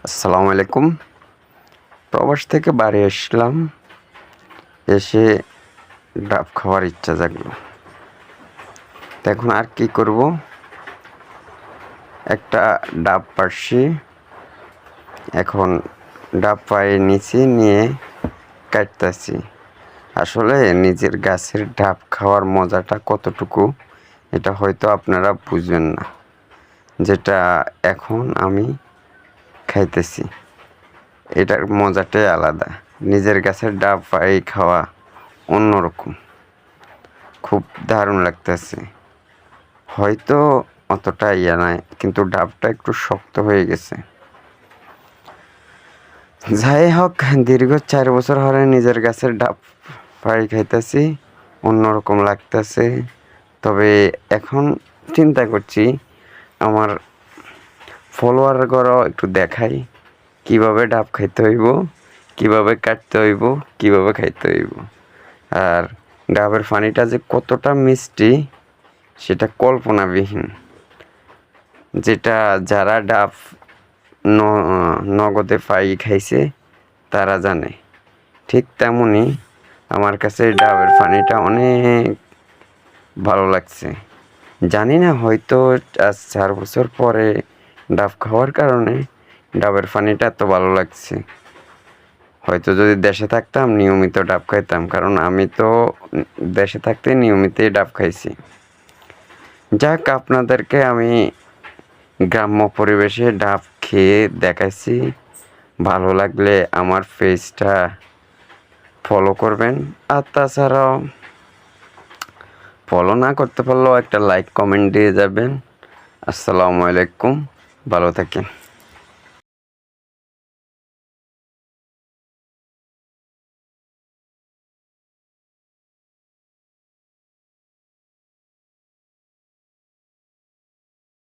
আসসালামু আলাইকুম। প্রবাস থেকে বাড়ি আসলাম, এসে ডাব খাওয়ার ইচ্ছা জাগলো। তো এখন আর কি করব, একটা ডাব পারছি, এখন ডাব পায়ে নিচে নিয়ে কাটতেছি। আসলে নিজের গাছের ডাব খাওয়ার মজাটা কতটুকু এটা হয়তো আপনারা বুঝবেন না, যেটা এখন আমি খাইতেছি। এটার মজাটাই আলাদা। নিজের গাছের ডাব পায়ে খাওয়া অন্যরকম, খুব দারুণ লাগতেছে। হয়তো অতটা ইয়া নয়, কিন্তু ডাবটা একটু শক্ত হয়ে গেছে। যাই হোক, দীর্ঘ 4 বছর হলে নিজের গাছের ডাব পাড়ি খাইতেছি, অন্যরকম লাগতেছে। তবে এখন চিন্তা করছি আমার ফলোয়ারগণও একটু দেখাই কিভাবে ডাব খাইতে হইব, কিভাবে কাটতে হইব, কিভাবে খাইতে হইব। আর ডাবের পানিটা যে কতটা মিষ্টি সেটা কল্পনাবিহীন, যেটা যারা ডাব নগদে পাই খাইছে তারা জানে। ঠিক তেমনই আমার কাছে ডাবের পানিটা অনেক ভালো লাগছে। জানি না, হয়তো আজ 4 বছর পরে ডাব খাওয়ার কারণে ডাবের পানিটা এত ভালো লাগছে। হয়তো যদি দেশে থাকতাম নিয়মিত ডাব খাইতাম, কারণ আমি তো দেশে থাকতে নিয়মিতই ডাব খাইছি। যাক, আপনাদেরকে আমি গ্রাম্য পরিবেশে ডাব খেয়ে দেখাইছি। ভালো লাগলে আমার পেজটা ফলো করবেন, আর তাছাড়াও ফলো না করতে পারলেও একটা লাইক কমেন্ট দিয়ে যাবেন। আসসালামু আলাইকুম, ভালো থাকেন।